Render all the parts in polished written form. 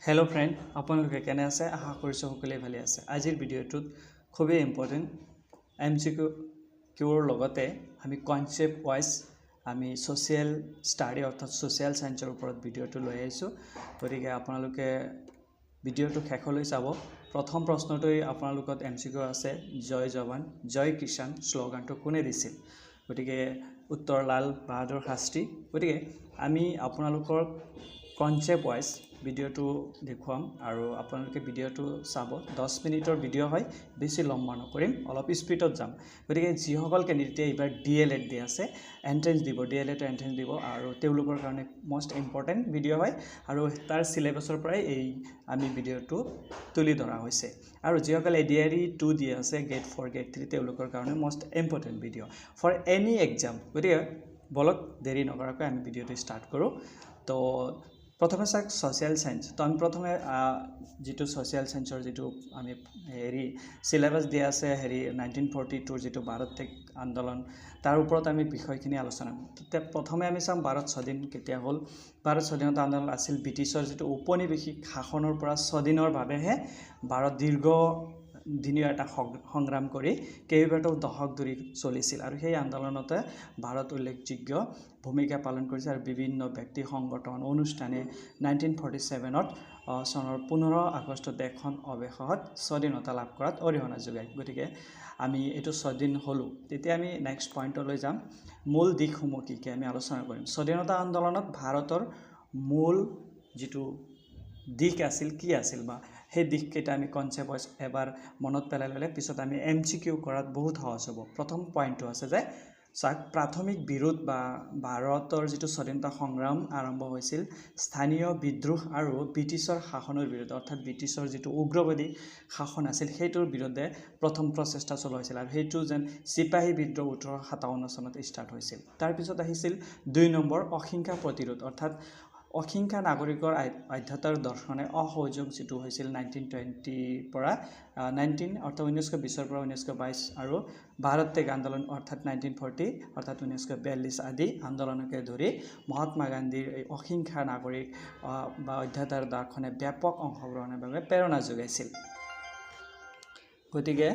hello friend आपलोके केने आछे आशा करिছো সকলে ভালে আছে আজিৰ ভিডিওটোত খুবই ইম্পৰ্টেন্ট এমসিকিউৰ লগতে আমি কনসেপ্ট ওয়াইজ আমি সোশ্যাল স্টাডি অৰ্থাৎ সোশ্যাল সায়েন্সৰ ওপৰত ভিডিওটো লৈ আহিছো গতিকে আপোনালোকে ভিডিওটো শেষলৈ চাব প্ৰথম প্ৰশ্নটোই আপোনালোকত এমসিকিউ আছে জয় জৱান জয় কিষাণ স্লোগানটো কোনে দিছিল গতিকে উত্তৰ লাল বাহাদুৰ শাস্ত্ৰী গতিকে আমি আপোনালোকৰ কনসেপ্ট ওয়াইজ ভিডিওটো দেখুৱাম আৰু আপোনালোকে ভিডিওটো চাব 10 মিনিটৰ ভিডিও হয় বেছি লম্বা নকৰিম অলপ স্পিডত যাম গতিকে যিসকল ক্যান্ডিডেটে এবাৰ ডিএলএড দি আছে এন্ট্ৰেন্স দিব ডিএলএড এন্ট্ৰেন্স দিব আৰু তেওঁলোকৰ কাৰণে মোস্ট ইম্পৰ্টেন্ট ভিডিও হয় আৰু তাৰ সিলেবাসৰ পৰাই এই আমি ভিডিওটো তুলি ধৰা হৈছে আৰু যিসকল এডিআৰই 2 দি আছে গেট 4 গেট 3 তেওঁলোকৰ কাৰণে most important video for any exam গতিকে বলক দেৰি নকৰাকৈ আমি ভিডিওটো ষ্টাৰ্ট কৰো তো प्रथमे साक सोशल साइंस तो आम प्रथमे जी सोशल साइंसर जी आम हेरी सिलेबास दिया से हेरी 1942 जी भारत टेक आंदोलन तार ऊपर आम विषयखिनि आलोचना प्रथमे आम चाम भारत स्वाधीन केতিয়া हल भारत स्वाधीनता आंदोलन आसिल ब्रिटिशर जी उपनिवेशिक शासনৰ পৰা স্বাধীনৰ ভাবেহে भारत दीर्घ দিনীয় এটা সংগ্ৰাম কৰি কেইবাটাও দশক ধৰি চলিছিল আৰু সেই আন্দোলনতে ভাৰত উল্লেখযোগ্য ভূমিকা পালন কৰিছে আৰু বিভিন্ন ব্যক্তি সংগঠন অনুষ্ঠানে 1947ত সনৰ 15 আগষ্ট দেশখন অৱশেষত স্বাধীনতা লাভ কৰাত অৰিহণা যোগায় গতিকে আমি এটো স্বাধীন হলো তেতিয়া আমি নেক্সট পইণ্টলৈ যাম মূল দিশসমূহ কি কি আমি আলোচনা কৰিম স্বাধীনতা আন্দোলনত ভাৰতৰ মূল যেটো দিশ আছিল কি আছিল বা সেই দিশকেইটা আমি কনসেপ্ট এবাৰ মনত পেলাই ললে পিছত আমি এমসিকিউ কৰাত বহুত সহজ হ'ব প্ৰথম পইণ্টটো আছে যে সাক প্ৰাথমিক বিৰোধ বা ভাৰতৰ যেটো স্বাধীনতা সংগ্ৰাম আৰম্ভ হৈছিল স্থানীয় বিদ্ৰোহ আৰু ব্ৰিটিছৰ শাসনৰ বিৰুদ্ধে অৰ্থাৎ ব্ৰিটিছৰ যেটো উগ্ৰবাদী শাসন আছিল সেইটোৰ বিৰুদ্ধে প্ৰথম প্ৰচেষ্টা চলোৱা হৈছিল আৰু সেইটো যেন সিপাহী বিদ্ৰোহ 1857 চনত ষ্টাৰ্ট হৈছিল তাৰ পিছত আহিছিল 2 নম্বৰ অহিংসা প্ৰতিৰোধ অৰ্থাৎ অহিংসা নাগৰিকৰ আধ্যাত্মৰ দৰ্শনে অসহযোগ যেটো হৈছিল 1920 পৰা 19 অৰ্থাৎ 1920 পৰা 1922 আৰু ভাৰত ত্যাগ আন্দোলন অৰ্থাৎ 1940 অৰ্থাৎ 1942 আদি আন্দোলনকে ধৰি মহাত্মা গান্ধীৰ এই অহিংসা নাগৰিক বা আধ্যাত্মৰ দৰ্শনে ব্যাপক অংশগ্ৰহণৰ বাবে প্ৰেৰণা যোগাইছিল গতিকে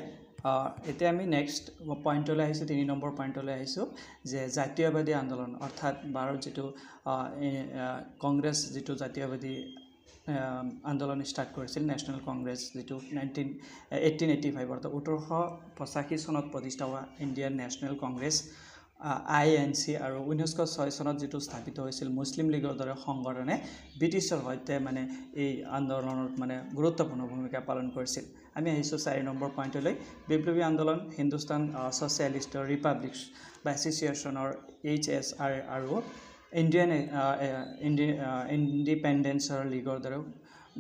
এতিয়া আমি নেক্সট পইণ্টলৈ আহিছো 3 নম্বৰ পইণ্টলৈ আহিছো যে জাতীয়বাদী আন্দোলন অৰ্থাৎ ভাৰত যেটো কংগ্ৰেছ যেটো জাতীয়বাদী আন্দোলন স্টাৰ্ট কৰিছিল নেশনাল কংগ্ৰেছ যেটো 1885 অৰ্থাৎ 1885 চনত প্ৰতিষ্ঠা হোৱা ইণ্ডিয়ান নেশনাল কংগ্ৰেছ আইএনসি আৰু 1906 চনত যেটো স্থাপিত হৈছিল মুসলিম লীগৰ দৰে সংগঠনে ব্ৰিটিছৰ সৈতে মানে এই আন্দোলনত মানে গুৰুত্বপূৰ্ণ ভূমিকা পালন কৰিছিল আমি আহিছো 4 নম্বৰ পইণ্টলৈ বিপ্লৱী আন্দোলন হিন্দুস্তান সোশ্যালিষ্ট ৰিপাব্লিক বা এছ'চিয়েশ্যনৰ এইচএছআৰ আৰু ইণ্ডিয়ান ইণ্ডিপেণ্ডেন্সৰ লীগৰ দৰে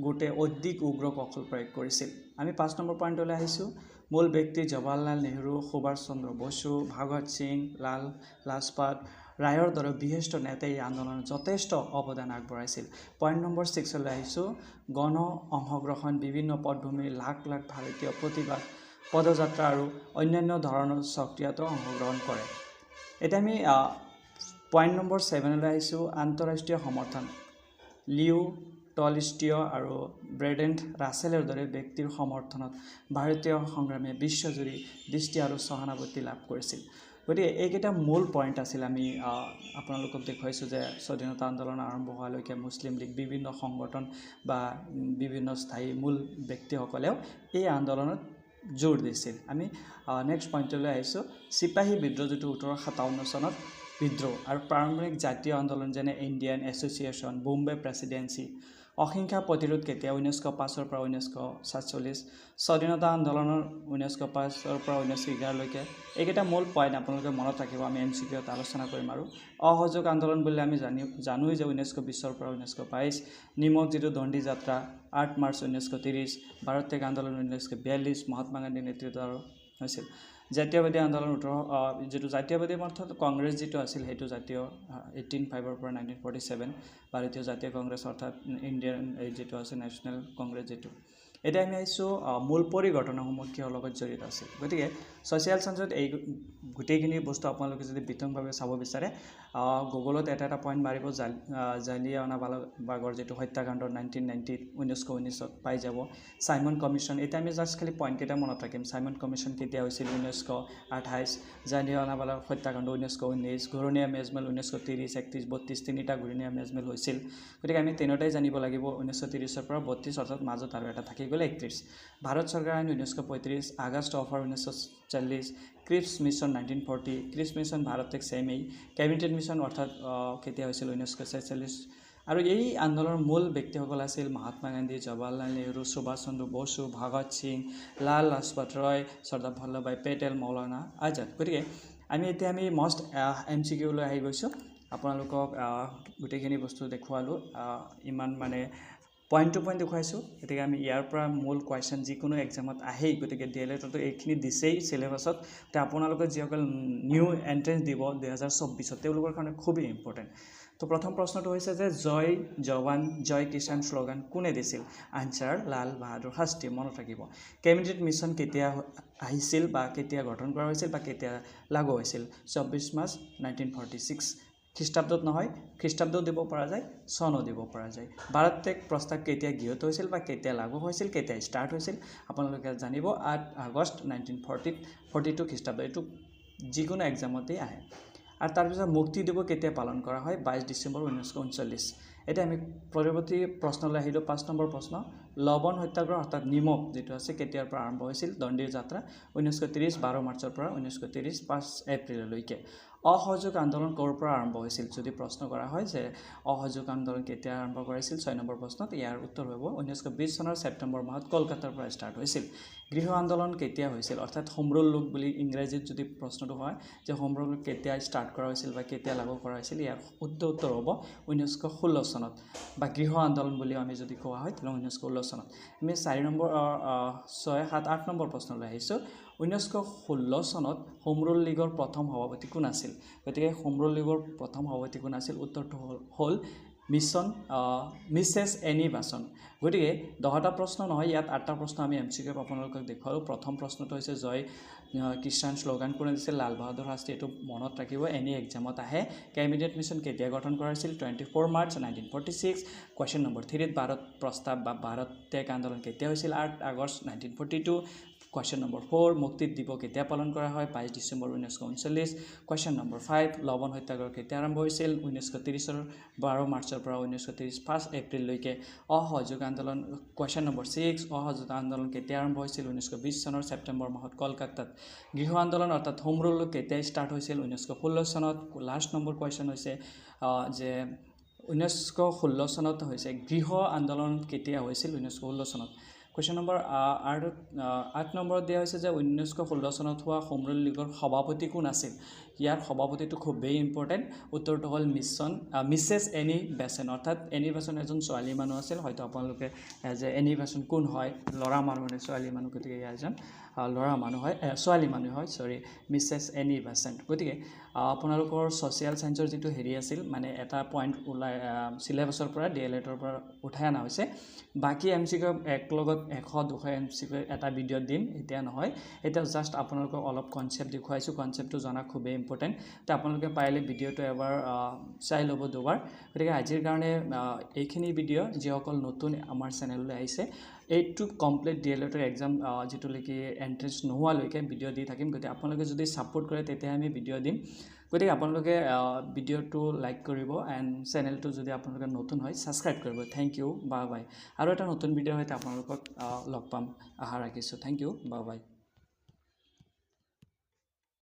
গোটে অধিক উগ্ৰ কৌশল প্ৰয়োগ কৰিছিল আমি 5 নম্বৰ পইণ্টলৈ আহিছো মূল ব্যক্তি জৱাহৰলাল নেহৰু সুভাষ চন্দ্ৰ বসু ভগত সিং লাল লাজপত ৰায়ৰ দৰে বিশিষ্ট নেতাই এই আন্দোলনত যথেষ্ট অৱদান আগবঢ়াইছিল পইণ্ট নম্বৰ 6 লৈ আহিছো গণ অংশগ্ৰহণ বিভিন্ন পটভূমিৰ লাখ লাখ ভাৰতীয় প্ৰতিবাদ পদযাত্ৰা আৰু অন্যান্য ধৰণৰ সক্ৰিয়তা অংশগ্ৰহণ কৰে এটা আমি পইণ্ট নম্বৰ 7 লৈ আহিছো আন্তঃৰাষ্ট্ৰীয় সমৰ্থন লিও টলষ্টয় আৰু ব্ৰেডেণ্ট ৰাছেলৰ দৰে ব্যক্তিৰ সমৰ্থনত ভাৰতীয় সংগ্ৰামে বিশ্বজুৰি দৃষ্টি আৰু সহানুভূতি লাভ কৰিছিল গতিকে এইকেইটা মূল পইণ্ট আছিল আমি আপোনালোকক দেখুৱাইছো যে স্বাধীনতা আন্দোলন আৰম্ভ হোৱালৈকে মুসলিম লীগ বিভিন্ন সংগঠন বা বিভিন্ন স্থায়ী মূল ব্যক্তিসকলেও এই আন্দোলনত জোৰ দিছিল আমি নেক্সট পইণ্টলৈ আহিছো সিপাহী বিদ্ৰোহ যেটো 1857 চনত বিদ্ৰোহ আৰু প্ৰাৰম্ভিক জাতীয় আন্দোলন যেনে ইণ্ডিয়ান এছ'চিয়েশ্যন বোম্বে প্ৰেসিডেন্সি অহিংসা প্ৰতিৰোধ কেতিয়া 1905 পৰা 1947 স্বাধীনতা আন্দোলনৰ 1905 পৰা 1911 লৈকে এইকেইটা মূল পইণ্ট আপোনালোকে মনত ৰাখিব আমি এমসিকিউত আলোচনা কৰিম আৰু অসহযোগ আন্দোলন বুলি আমি জানোই যে 1920 পৰা 1922 নিমক যেটো দণ্ডি যাত্ৰা 8 মাৰ্চ 1930 ভাৰত ত্যাগ আন্দোলন 1942 মহাত্মা গান্ধীৰ নেতৃত্বত হৈছিল জাতীয়বাদী আন্দোলন যেটো জাতীয়বাদী অৰ্থাৎ কংগ্ৰেছ যেটো আছিল হেতু জাতীয় 1805 পৰা 1947 ভাৰতীয় জাতীয় কংগ্ৰেছ অৰ্থাৎ ইণ্ডিয়ান যেটো আছে নেশনাল কংগ্ৰেছ যেটো এতিয়া আমি আহিছোঁ মূল পৰিঘটনাসমূহ কিহৰ লগত জড়িত আছিল গতিকে ছ'চিয়েল চায়েন্সত এই গোটেইখিনি বস্তু আপোনালোকে যদি বিতংভাৱে চাব বিচাৰে গুগলত এটা পইণ্ট মাৰিব জালিয়ানাৱালাবাগৰ যিটো হত্যাকাণ্ড 1919 পাই যাব চাইমন কমিশ্যন এতিয়া আমি জাষ্ট খালি পইণ্টকেইটা মনত ৰাখিম চাইমন কমিশ্যন কেতিয়া হৈছিল 1928 জালিয়ানাৱালাৰ হত্যাকাণ্ড 1919 ঘূৰণীয়া মেজমেল 1930 31 32 তিনিটা ঘূৰণীয়া মেজমেল হৈছিল গতিকে আমি তিনিটাই জানিব লাগিব 1930 পৰা 32 অৰ্থাৎ মাজত আৰু এটা থাকি গ'ল 31 ভাৰত চৰকাৰ আইন 1935 August offer 1940 Cripps mission 1940 Cripps mission Bharat এক ছেমেই কেবিনেট মিছন অৰ্থাৎ কেতিয়া হৈছিল 1946 আৰু এই আন্দোলনৰ মূল ব্যক্তিসকল আছিল মহাত্মা গান্ধী জৱাহৰলাল নেহৰু সুভাষ চন্দ্ৰ বসু ভগত সিং লাল লাজপত ৰয় চৰ্দাৰ বল্লভভাই পেটেল মৌলানা আজাদ গতিকে আমি মষ্ট MCQ লৈ আহি গৈছোঁ আপোনালোকক গোটেইখিনি বস্তু দেখুৱালোঁ ইমান মানে পইণ্ট টু পইণ্ট দেখুৱাইছোঁ গতিকে আমি ইয়াৰ পৰা মূল কুৱেশ্যন যিকোনো এক্সামত আহেই গতিকে DLEDতো এইখিনি দিছেই চিলেবাছত তো আপোনালোকে যিসকল নিউ এণ্ট্ৰেঞ্চ দিব 2024 তেওঁলোকৰ কাৰণে খুবেই ইম্পৰ্টেণ্ট তো প্ৰথম প্ৰশ্নটো হৈছে যে জয় জৱান জয় কিষাণ শ্লোগান কোনে দিছিল আনচাৰ লাল বাহাদুৰ শাস্ত্ৰী মনত ৰাখিব কেবিনেট মিছন কেতিয়া আহিছিল বা কেতিয়া গঠন কৰা হৈছিল বা কেতিয়া লাগু হৈছিল 24 মাৰ্চ 1946 খ্ৰীষ্টাব্দত নহয় খ্ৰীষ্টাব্দও দিব পৰা যায় চনো দিব পৰা যায় ভাৰত ত্যাগ প্ৰস্তাৱ কেতিয়া গৃহীত হৈছিল বা কেতিয়া লাগু হৈছিল কেতিয়া ষ্টাৰ্ট হৈছিল আপোনালোকে জানিব 8 আগষ্ট 1942 খ্ৰীষ্টাব্দ এইটো যিকোনো এক্সামতেই আহে আৰু তাৰপিছত মুক্তি দিব কেতিয়া পালন কৰা হয় 22 ডিচেম্বৰ 1939 এতিয়া আমি পৰৱৰ্তী প্ৰশ্নলৈ আহিলোঁ 5 নম্বৰ প্ৰশ্ন লবণ সত্যাগ্ৰহ অৰ্থাৎ নিমখ যেটো আছে কেতিয়াৰ পৰা আৰম্ভ হৈছিল দণ্ডিৰ যাত্ৰা 1930 12 মাৰ্চৰ পৰা 1930 5 এপ্ৰিললৈকে অসহযোগ আন্দোলন ক'ৰ পৰা আৰম্ভ হৈছিল যদি প্ৰশ্ন কৰা হয় যে অসহযোগ আন্দোলন কেতিয়া আৰম্ভ কৰিছিল 6 নম্বৰ প্ৰশ্নত ইয়াৰ উত্তৰ হ'ব 1920 চনৰ ছেপ্টেম্বৰ মাহত কলকাতাৰ পৰা ষ্টাৰ্ট হৈছিল গৃহ আন্দোলন কেতিয়া হৈছিল অৰ্থাৎ হোম ৰুল লোক বুলি ইংৰাজীত যদি প্ৰশ্নটো হয় যে হোম ৰুল কেতিয়া ষ্টাৰ্ট কৰা হৈছিল বা কেতিয়া লাগু কৰা হৈছিল ইয়াৰ উত্তৰ হ'ব 1916 চনত বা গৃহ আন্দোলন বুলি আমি যদি কোৱা হয় তেনে 1916 চনত আমি 4 নম্বৰ 6 7 8 নম্বৰ প্ৰশ্নলৈ আহিছোঁ 1916 চনত হোম ৰুল লীগৰ প্ৰথম সভাপতি কোন আছিল গতিকে হোম ৰুল লীগৰ প্ৰথম সভাপতি কোন আছিল উত্তৰটো হ'ল মিছেছ এনি বাচন গতিকে 10টা প্ৰশ্ন নহয় ইয়াত 8টা প্ৰশ্ন আমি MCQ আপোনালোকক দেখুৱালোঁ প্ৰথম প্ৰশ্নটো হৈছে জয় কিষাণ শ্লোগান কোনে দিছিল লাল বাহাদুৰ শাস্ত্ৰী এইটো মনত ৰাখিব এনি এক্সামত আহে কেবিনেট মিছন কেতিয়া গঠন কৰা হৈছিল 24 মাৰ্চ 1946 কুৱেশ্যন নম্বৰ 3 ভাৰত প্ৰস্তাৱ বা ভাৰত ত্যাগ আন্দোলন কেতিয়া হৈছিল 8 আগষ্ট 1942 কুৱেশ্যন নম্বৰ 4 মুক্তি দিব কেতিয়া পালন কৰা হয় 22 ডিচেম্বৰ 1939 কুৱেশ্যন নম্বৰ 5 লবণ সত্যাগ্ৰহ কেতিয়া আৰম্ভ হৈছিল 1930 ৰ 12 মাৰ্চৰ পৰা 1930 5 এপ্ৰিললৈকে অসহযোগ আন্দোলন কুৱেশ্যন নম্বৰ 6 অসহযোগ আন্দোলন কেতিয়া আৰম্ভ হৈছিল 1920 চনৰ ছেপ্টেম্বৰ মাহত কলকাতাত গৃহ আন্দোলন অৰ্থাৎ হোম ৰুল কেতিয়া ষ্টাৰ্ট হৈছিল 1916 চনত লাষ্ট নম্বৰ কুৱেশ্যন হৈছে যে 1916 চনত হৈছে গৃহ আন্দোলন কেতিয়া হৈছিল 1916 চনত কুৱেশ্যন নম্বৰ 8 নম্বৰত দিয়া হৈছে যে 1916 চনত হোৱা হোম ৰুল লীগৰ সভাপতি কোন আছিল ইয়াৰ সভাপতিটো খুবেই ইম্পৰ্টেণ্ট উত্তৰটো হ'ল মিছেছ এনি বেচন অৰ্থাৎ এনি বেচন এজন ছোৱালী মানুহ আছিল হয়তো আপোনালোকে যে এনি বেচন কোন হয় ল'ৰা মানুহ নে ছোৱালী মানুহ গতিকে এজন ল'ৰা মানুহ হয় ছোৱালী মানুহ হয় মিছেছ এনি বেচন গতিকে আপোনালোকৰ ছ'চিয়েল চায়েন্সৰ যিটো হেৰি আছিল মানে এটা পইণ্ট ওলাই চিলেবাছৰ পৰা DLEDৰ পৰা উঠাই অনা হৈছে বাকী MCQ এক লগত 100-200 MCQ এটা ভিডিঅ'ত দিম এতিয়া নহয় এটা জাষ্ট আপোনালোকক অলপ কনচেপ্ট দেখুৱাইছোঁ কনচেপ্টটো জনা খুবেই ইম্পৰ্টেণ্ট তো আপোনালোকে পাৰিলে ভিডিঅ'টো এবাৰ চাই ল'ব দুবাৰ গতিকে আজিৰ কাৰণে এইখিনি ভিডিঅ' যিসকল নতুন আমাৰ চেনেললৈ আহিছে এইটো কমপ্লিট DLEDৰ এক্সাম যিটোলৈকে এণ্ট্ৰেঞ্চ নোহোৱালৈকে ভিডিঅ' দি থাকিম গতিকে আপোনালোকে যদি ছাপোৰ্ট কৰে তেতিয়া আমি ভিডিঅ' দিম গতিকে আপোনালোকে ভিডিঅ'টো লাইক কৰিব এণ্ড চেনেলটো যদি আপোনালোকে নতুন হয় ছাবস্ক্ৰাইব কৰিব থেংক ইউ বাই বাই আৰু এটা নতুন ভিডিঅ' সৈতে আপোনালোকক লগ পাম আশা ৰাখিছোঁ থেংক ইউ বাই বাই